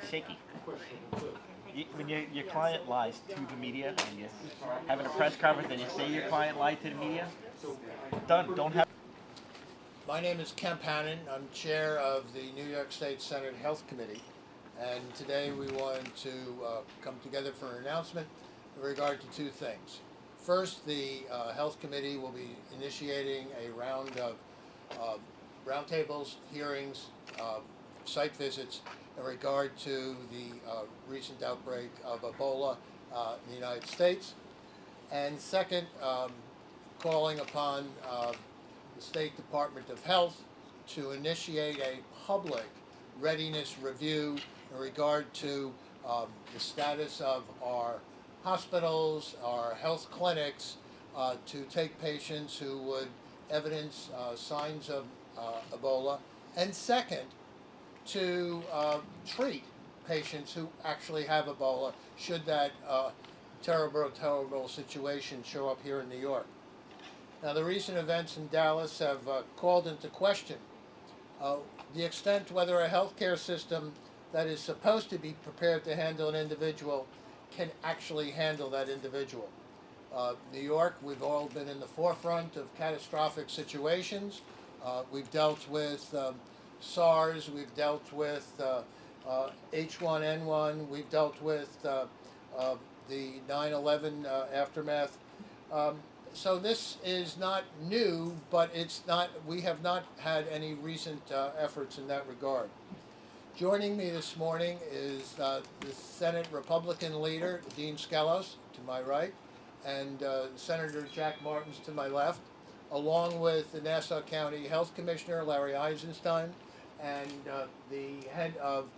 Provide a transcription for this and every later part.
shaky. When your client lies to the media and you're having a press conference and you say your client lied to the media, done. Don't have. My name is Kemp Hannon. I'm chair of the New York State Senate Health Committee, and today we wanted to come together for an announcement in regard to two things. First, the Health Committee will be initiating a round of roundtables, hearings, site visits in regard to the recent outbreak of Ebola in the United States. And second, calling upon the State Department of Health to initiate a public readiness review in regard to the status of our hospitals, our health clinics, to take patients who would evidence signs of Ebola, and second, to treat patients who actually have Ebola should that terrible situation show up here in New York. Now, the recent events in Dallas have called into question the extent whether a healthcare system that is supposed to be prepared to handle an individual can actually handle that individual. New York, we've all been in the forefront of catastrophic situations. We've dealt with SARS, we've dealt with H1N1, we've dealt with the 9/11 aftermath. So this is not new, but we have not had any recent efforts in that regard. Joining me this morning is the Senate Republican leader, Dean Skelos, to my right, and Senator Jack Martins to my left, along with the Nassau County Health Commissioner, Larry Eisenstein, and the head of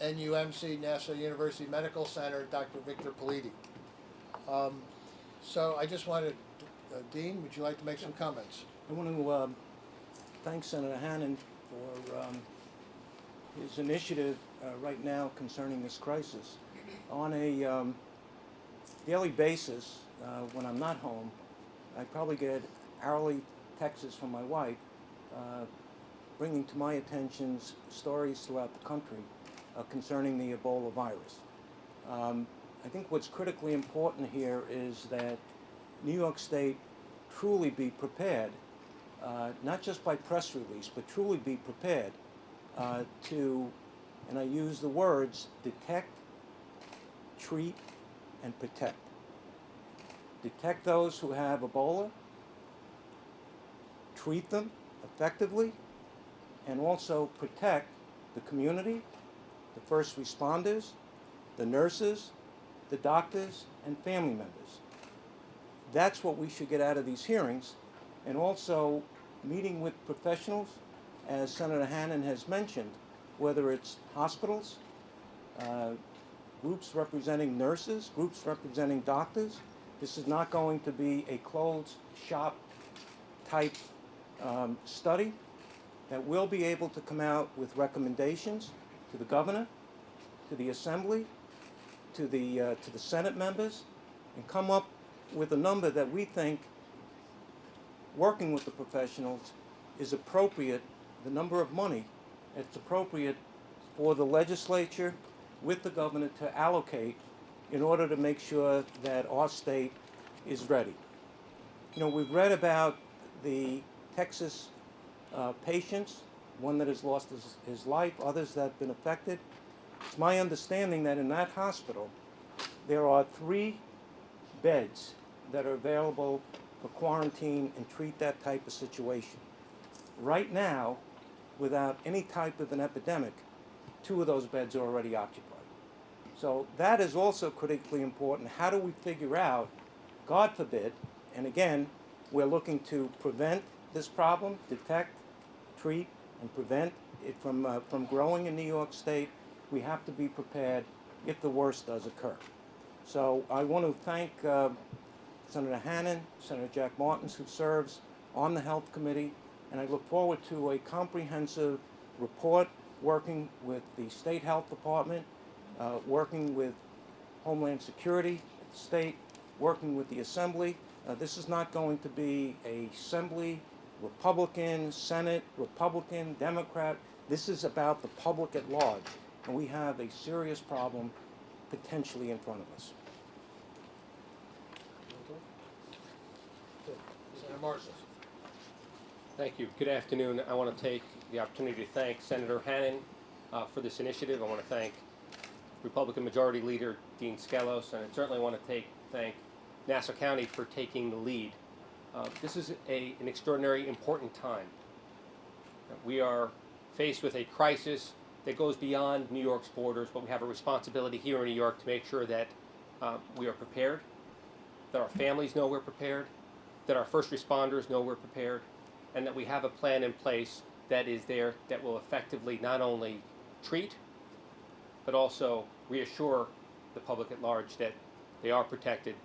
NUMC, Nassau University Medical Center, Dr. Victor Politi. So I just wanted, Dean, would you like to make some comments? I want to thank Senator Hannon for his initiative right now concerning this crisis. On a daily basis, when I'm not home, I probably get hourly texts from my wife bringing to my attention stories throughout the country concerning the Ebola virus. I think what's critically important here is that New York State truly be prepared, not just by press release, but truly be prepared to, and I use the words, detect, treat, and protect. Detect those who have Ebola, treat them effectively, and also protect the community, the first responders, the nurses, the doctors, and family members. That's what we should get out of these hearings, and also meeting with professionals, as Senator Hannon has mentioned, whether it's hospitals, groups representing nurses, groups representing doctors. This is not going to be a closed shop type study, that will be able to come out with recommendations to the governor, to the assembly, to the Senate members, and come up with a number that we think, working with the professionals, is appropriate, the number of money it's appropriate for the legislature with the governor to allocate in order to make sure that our state is ready. You know, we've read about the Texas patients, one that has lost his life, others that have been affected. It's my understanding that in that hospital, there are 3 beds that are available for quarantine and treat that type of situation. Right now, without any type of an epidemic, 2 of those beds are already occupied. So that is also critically important. How do we figure out, God forbid, and again, we're looking to prevent this problem, detect, treat, and prevent it from growing in New York State. We have to be prepared if the worst does occur. So I want to thank Senator Hannon, Senator Jack Martins, who serves on the Health Committee, and I look forward to a comprehensive report working with the State Health Department, working with Homeland Security at the state, working with the Assembly. This is not going to be a Assembly, Republican, Senate, Republican, Democrat. This is about the public at large. and we have a serious problem potentially in front of us. Senator Marshall. Thank you. Good afternoon. I want to take the opportunity to thank Senator Hannan for this initiative. I want to thank Republican Majority Leader Dean Skelos, and I certainly want to thank Nassau County for taking the lead. This is an extraordinary important time. We are faced with a crisis that goes beyond New York's borders, but we have a responsibility here in New York to make sure that we are prepared, that our families know we're prepared, that our first responders know we're prepared, and that we have a plan in place that is there that will effectively not only treat, but also reassure the public at large that they are protected.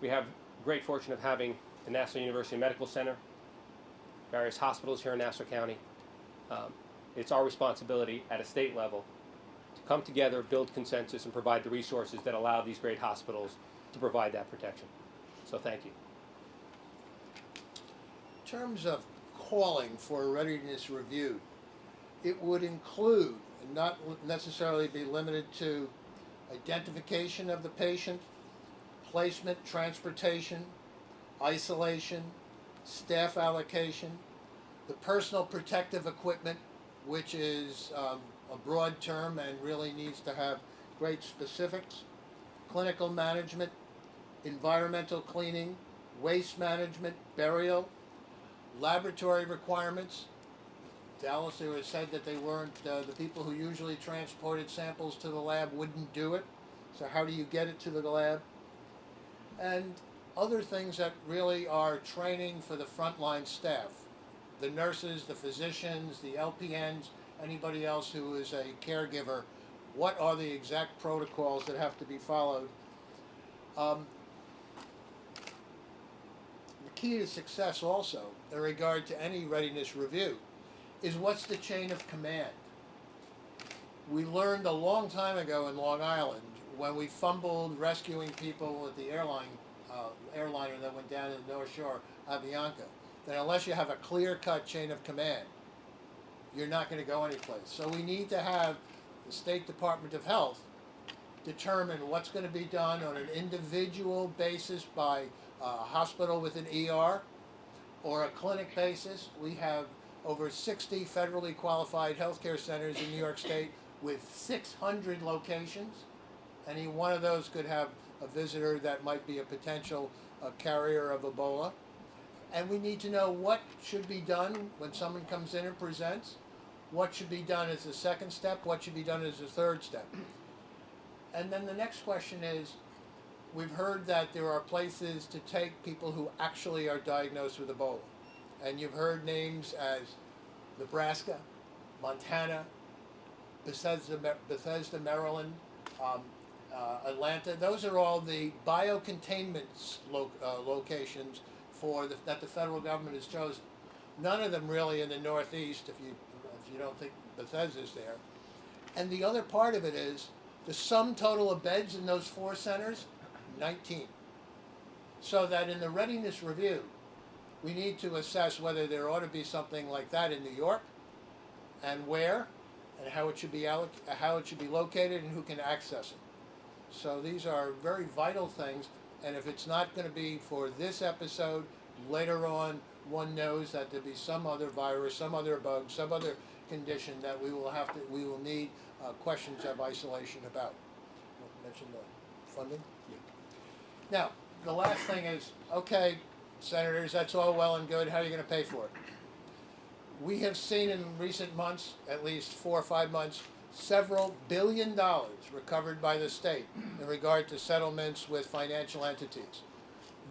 We have great fortune of having the Nassau University Medical Center, various hospitals here in Nassau County. It's our responsibility at a state level to come together, build consensus, and provide the resources that allow these great hospitals to provide that protection. So thank you. In terms of calling for a readiness review, it would include, and not necessarily be limited to, identification of the patient, placement, transportation, isolation, staff allocation, the personal protective equipment, which is a broad term and really needs to have great specifics, clinical management, environmental cleaning, waste management, burial, laboratory requirements. Dallas, it was said that they weren't, the people who usually transported samples to the lab wouldn't do it. So how do you get it to the lab? And other things that really are training for the frontline staff, the nurses, the physicians, the LPNs, anybody else who is a caregiver. What are the exact protocols that have to be followed? The key to success also, in regard to any readiness review, is what's the chain of command. We learned a long time ago in Long Island when we fumbled rescuing people with the airliner that went down to the North Shore, Avianca, that unless you have a clear-cut chain of command, you're not going to go anyplace. So we need to have the State Department of Health determine what's going to be done on an individual basis by a hospital with an ER or a clinic basis. We have over 60 federally qualified healthcare centers in New York State with 600 locations. Any one of those could have a visitor that might be a potential carrier of Ebola. And we need to know what should be done when someone comes in and presents, what should be done as a second step, what should be done as a third step. And then the next question is, we've heard that there are places to take people who actually are diagnosed with Ebola. And you've heard names as Nebraska, Montana, Bethesda, Maryland, Atlanta. Those are all the biocontainment locations that the federal government has chosen. None of them really in the Northeast, if you don't think Bethesda's there. And the other part of it is the sum total of beds in those 4 centers, 19. So that in the readiness review, we need to assess whether there ought to be something like that in New York, and where, and how it should be located, and who can access it. So these are very vital things, and if it's not going to be for this episode, later on, one knows that there'll be some other virus, some other bug, some other condition that we will need questions of isolation about. Mention the funding. Yeah. Now, the last thing is, okay, senators, that's all well and good. How are you going to pay for it? We have seen in recent months, at least 4 or 5 months, several $billions recovered by the state in regard to settlements with financial entities.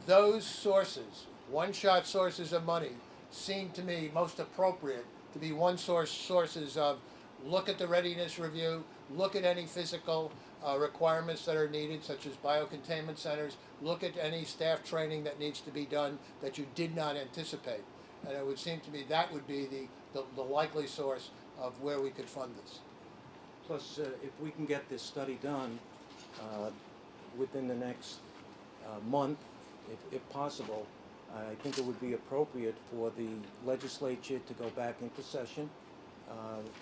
Those sources, one-shot sources of money, seem to me most appropriate to be sources of look at the readiness review, look at any physical requirements that are needed, such as biocontainment centers, look at any staff training that needs to be done that you did not anticipate. And it would seem to me that would be the likely source of where we could fund this. Plus, if we can get this study done within the next month, if possible, I think it would be appropriate for the legislature to go back into session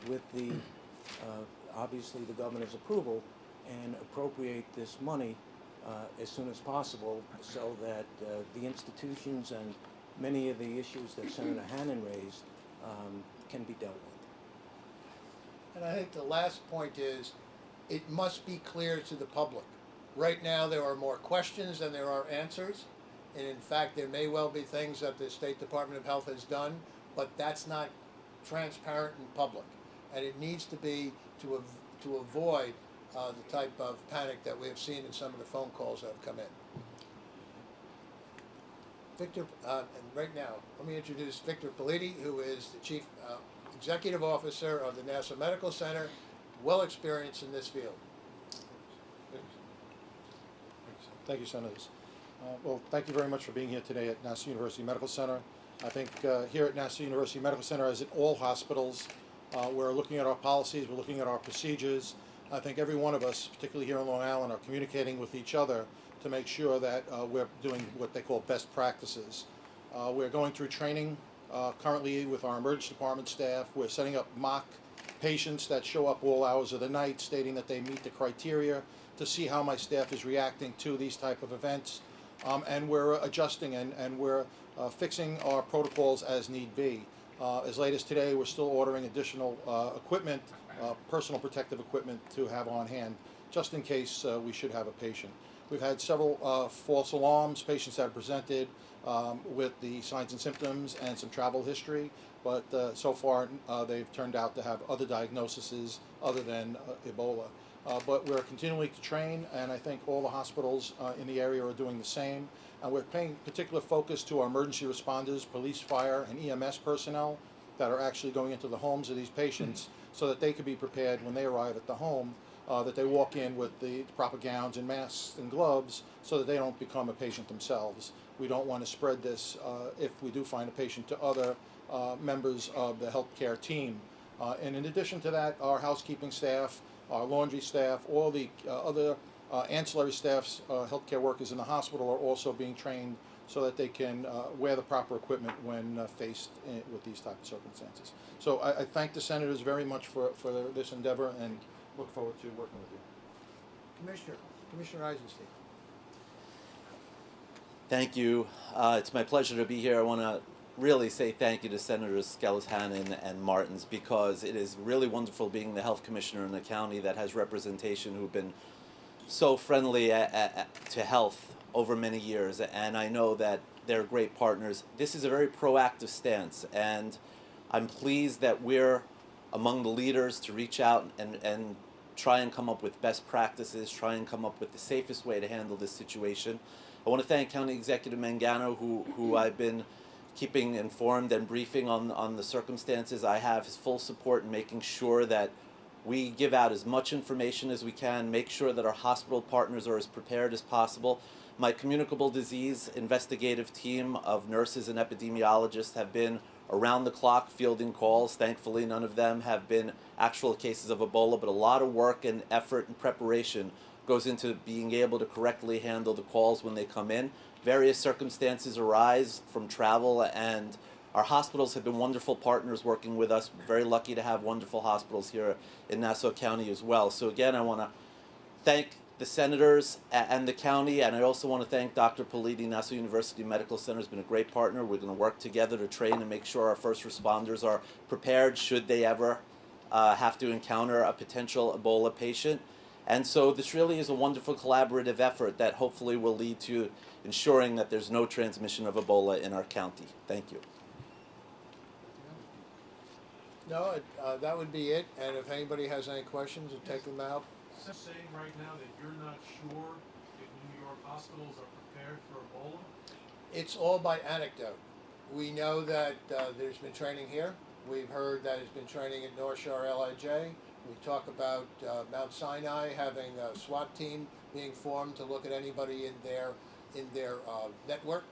with the obviously the governor's approval and appropriate this money as soon as possible so that the institutions and many of the issues that Senator Hannan raised can be dealt with. And I think the last point is, it must be clear to the public. Right now, there are more questions than there are answers. And in fact, there may well be things that the State Department of Health has done, but that's not transparent and public. And it needs to be to avoid the type of panic that we have seen in some of the phone calls that have come in. Victor, and right now, let me introduce Victor Politi, who is the Chief Executive Officer of the Nassau Medical Center, well experienced in this field. Thank you, Senators. Well, thank you very much for being here today at Nassau University Medical Center. I think here at Nassau University Medical Center, as in all hospitals, we're looking at our policies, we're looking at our procedures. I think every one of us, particularly here in Long Island, are communicating with each other to make sure that we're doing what they call best practices. We're going through training currently with our emergency department staff. We're setting up mock patients that show up all hours of the night, stating that they meet the criteria, to see how my staff is reacting to these type of events. And we're adjusting and we're fixing our protocols as need be. As late as today, we're still ordering additional equipment, personal protective equipment to have on hand, just in case we should have a patient. We've had several false alarms, patients that have presented with the signs and symptoms and some travel history, but so far they've turned out to have other diagnoses other than Ebola. But we're continuing to train, and I think all the hospitals in the area are doing the same. And we're paying particular focus to our emergency responders, police, fire, and EMS personnel that are actually going into the homes of these patients so that they can be prepared when they arrive at the home, that they walk in with the proper gowns and masks and gloves so that they don't become a patient themselves. We don't want to spread this if we do find a patient to other members of the healthcare team. And in addition to that, our housekeeping staff, our laundry staff, all the other ancillary staffs, healthcare workers in the hospital are also being trained so that they can wear the proper equipment when faced with these type of circumstances. So I thank the senators very much for this endeavor and look forward to working with you. Commissioner Eisenstein. Thank you. It's my pleasure to be here. I want to really say thank you to Senators Skelos, Hannan, and Martins, because it is really wonderful being the health commissioner in a county that has representation who've been so friendly to health over many years, and I know that they're great partners. This is a very proactive stance, and I'm pleased that we're among the leaders to reach out and try and come up with best practices, try and come up with the safest way to handle this situation. I want to thank County Executive Mangano, who I've been keeping informed and briefing on the circumstances. I have his full support in making sure that we give out as much information as we can, make sure that our hospital partners are as prepared as possible. My communicable disease investigative team of nurses and epidemiologists have been around the clock fielding calls. Thankfully, none of them have been actual cases of Ebola, but a lot of work and effort and preparation goes into being able to correctly handle the calls when they come in. Various circumstances arise from travel, and our hospitals have been wonderful partners working with us. We're very lucky to have wonderful hospitals here in Nassau County as well. So again, I want to thank the senators and the county, and I also want to thank Dr. Politi. Nassau University Medical Center has been a great partner. We're going to work together to train and make sure our first responders are prepared should they ever have to encounter a potential Ebola patient. And so this really is a wonderful collaborative effort that hopefully will lead to ensuring that there's no transmission of Ebola in our county. Thank you. No, that would be it. And if anybody has any questions, we'll take them out. Saying right now that you're not sure if New York hospitals are prepared for Ebola? It's all by anecdote. We know that there's been training here. We've heard that there's been training at North Shore LIJ. We talk about Mount Sinai having a SWAT team being formed to look at anybody in their network.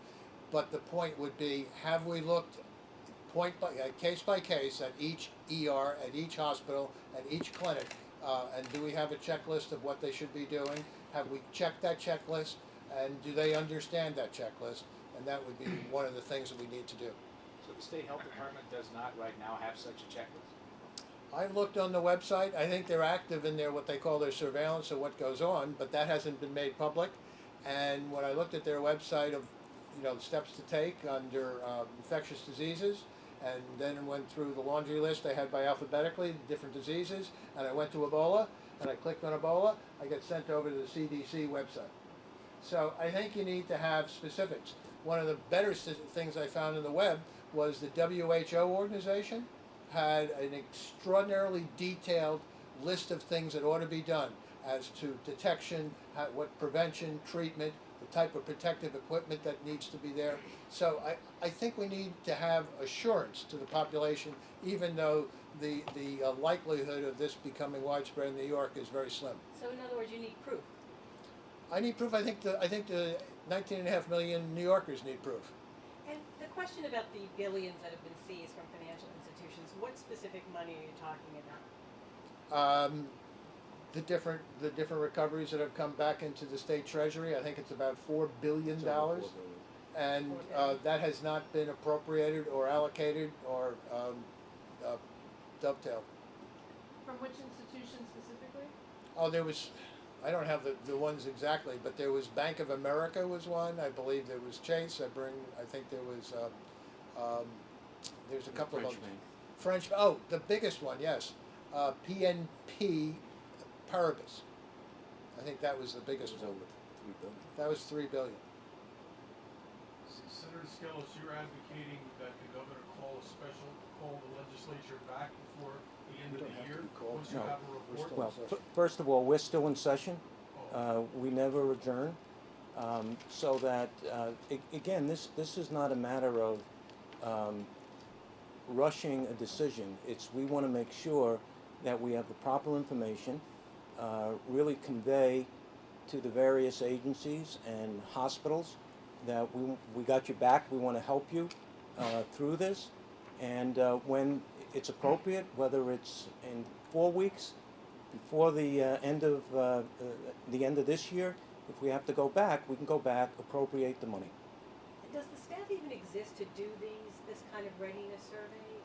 But the point would be, have we looked case by case at each ER, at each hospital, at each clinic, and do we have a checklist of what they should be doing? Have we checked that checklist, and do they understand that checklist? And that would be one of the things that we need to do. So the state health department does not right now have such a checklist? I've looked on the website. I think they're active in their what they call their surveillance of what goes on, but that hasn't been made public. And when I looked at their website of, the steps to take under infectious diseases, and then went through the laundry list they had by alphabetically the different diseases, and I went to Ebola, and I clicked on Ebola, I get sent over to the CDC website. So I think you need to have specifics. One of the better things I found in the web was the WHO organization had an extraordinarily detailed list of things that ought to be done as to detection, what prevention, treatment, the type of protective equipment that needs to be there. So I think we need to have assurance to the population, even though the likelihood of this becoming widespread in New York is very slim. So in other words, you need proof. I need proof. I think the 19.5 million New Yorkers need proof. And the question about the billions that have been seized from financial institutions, what specific money are you talking about? The different recoveries that have come back into the state treasury. I think it's about $4 billion, and that has not been appropriated or allocated or dovetailed. From which institution specifically? Oh, there was. I don't have the ones exactly, but there was Bank of America was one. I believe there was Chase. I think there was. There's a couple French of bank. French. Oh, the biggest one, yes. PNP Paribas. I think that was the biggest one. That was $3 billion. Senator Skelos, you're advocating that the governor call the legislature back before the end of the year, once you No. have a report? Well, first of all, we're still in session. We never adjourn. So that, again, this is not a matter of rushing a decision. We want to make sure that we have the proper information, really convey to the various agencies and hospitals that we got your back, we want to help you through this. And when it's appropriate, whether it's in 4 weeks, before the end of this year, if we have to go back, we can go back, appropriate the money. Does the staff even exist to do this kind of readiness survey?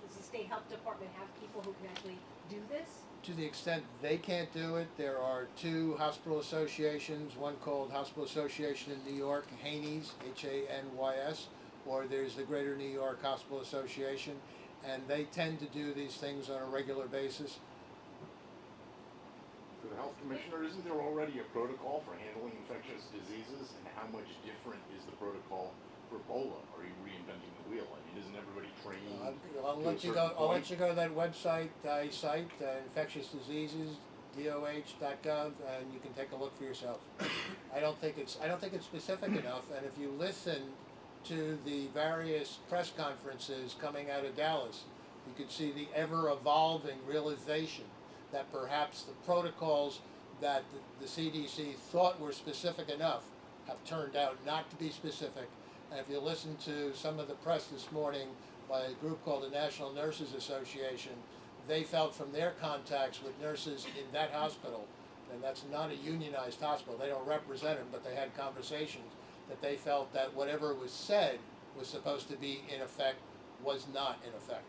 Does the state health department have people who can actually do this? To the extent they can't do it, there are 2 hospital associations, one called Hospital Association in New York, Hanys, Hanys, or there's the Greater New York Hospital Association, and they tend to do these things on a regular basis. For the health commissioner, isn't there already a protocol for handling infectious diseases, and how much different is the protocol for Ebola? Are you reinventing the wheel? I mean, isn't everybody trained? I'll to a let you certain go. I'll point? let you go to that website I cite, infectious diseases, DOH.gov, and you can take a look for yourself. I don't think it's specific enough. And if you listen to the various press conferences coming out of Dallas, you can see the ever-evolving realization that perhaps the protocols that the CDC thought were specific enough have turned out not to be specific. And if you listen to some of the press this morning by a group called the National Nurses Association, they felt from their contacts with nurses in that hospital, and that's not a unionized hospital, they don't represent them, but they had conversations, that they felt that whatever was said was supposed to be in effect was not in effect.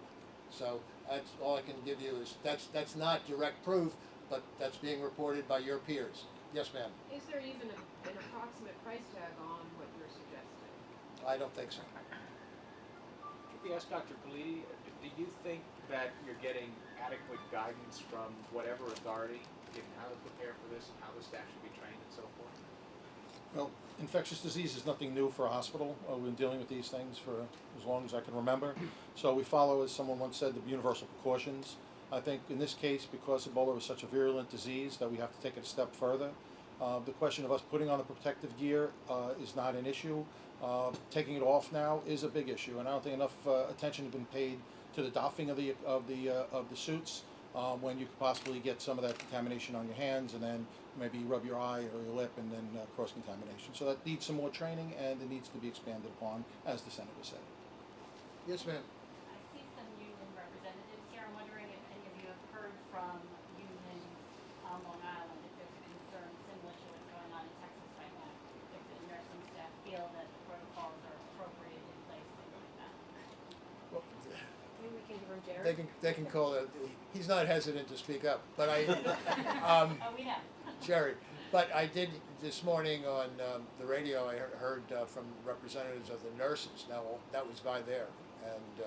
So that's all I can give you is that's not direct proof, but that's being reported by your peers. Yes, ma'am. Is there even an approximate price tag on what you're suggesting? I don't think so. Could we ask Dr. Politi, do you think that you're getting adequate guidance from whatever authority in how to prepare for this and how the staff should be trained and so forth? Well, infectious disease is nothing new for a hospital. We've been dealing with these things for as long as I can remember. So we follow, as someone once said, the universal precautions. I think in this case, because Ebola was such a virulent disease, that we have to take it a step further. The question of us putting on the protective gear is not an issue. Taking it off now is a big issue, and I don't think enough attention has been paid to the doffing of the suits when you could possibly get some of that contamination on your hands, and then maybe rub your eye or your lip, and then cross contamination. So that needs some more training, and it needs to be expanded upon, as the senator said. Yes, ma'am. I see some union representatives here. I'm wondering if any of you have heard from unions on Long Island, if there's a concern similar to what's going on in Texas right now, if the nursing staff feel that the protocols are appropriate in place, things like that. Well, Maybe we can give Jared? they can call it, he's not hesitant to speak up, but I, Oh, we know. Jerry, but I did, this morning on the radio, I heard from representatives of the nurses. Now, that was by there. And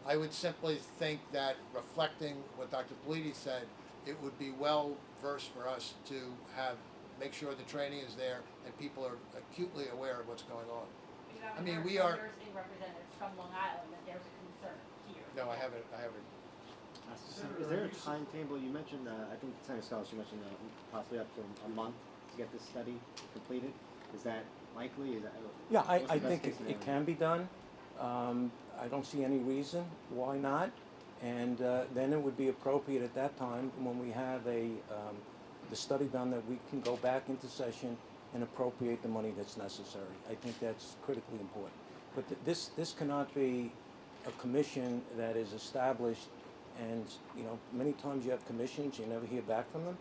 I would simply think that reflecting what Dr. Politi said, it would be well versed for us to make sure the training is there and people are acutely aware of what's going on. You haven't I mean, heard we from are- nursing representatives from Long Island that there's a concern here. No, I haven't. Is there a timetable? You mentioned, I think Senator Scholars, you mentioned possibly up to a month to get this study completed. Is that likely? Is that, Yeah, what's the I best think case it scenario? can be done. I don't see any reason why not. And then it would be appropriate at that time, when we have the study done, that we can go back into session and appropriate the money that's necessary. I think that's critically important. But this cannot be a commission that is established, and many times you have commissions, you never hear back from them.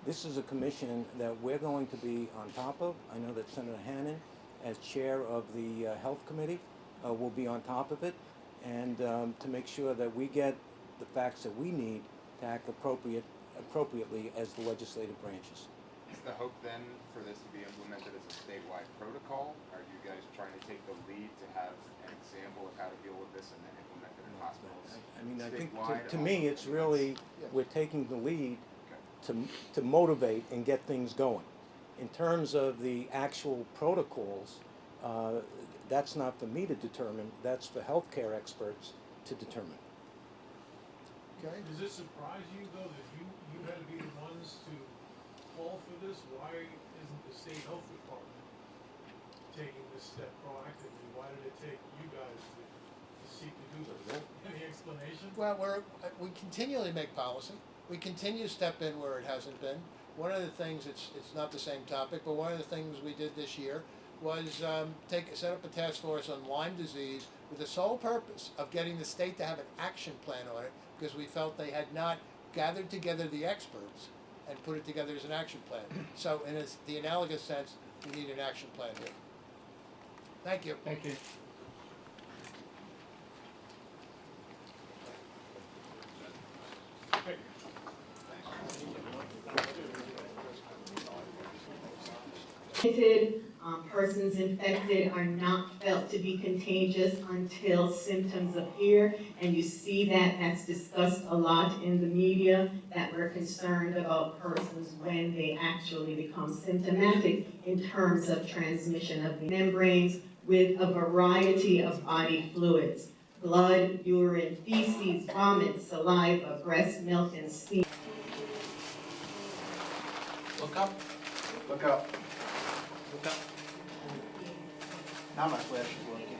This is a commission that we're going to be on top of. I know that Senator Hannan, as chair of the Health Committee, will be on top of it, and to make sure that we get the facts that we need to act appropriately as the legislative branches. Is the hope then for this to be implemented as a statewide protocol? Are you guys trying to take the lead to have an example of how to deal with this and then implement it in hospitals? I mean, I think statewide, to me, all it's really, we're taking the lead Okay. to motivate and get things going. In terms of the actual protocols, that's not for me to determine, that's for healthcare experts to determine. Okay. Does it surprise you though that you had to be the ones to call for this? Why isn't the state health department taking this step proactively? Why did it take you guys to seek to do this? Any explanation? Well, we continually make policy. We continue to step in where it hasn't been. One of the things, it's not the same topic, but one of the things we did this year was set up a task force on Lyme disease with the sole purpose of getting the state to have an action plan on it, because we felt they had not gathered together the experts and put it together as an action plan. So in the analogous sense, we need an action plan here. Thank you. Thank you. Persons infected are not felt to be contagious until symptoms appear, and you see that's discussed a lot in the media, that we're concerned about persons when they actually become symptomatic in terms of transmission of the membranes with a variety of body fluids: blood, urine, feces, vomit, saliva, breast milk, and semen. Look up. Look up. Look up. Now my flash is working.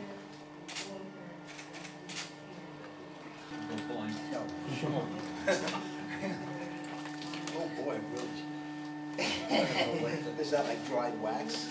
No. Oh boy, really. Is that like dried wax?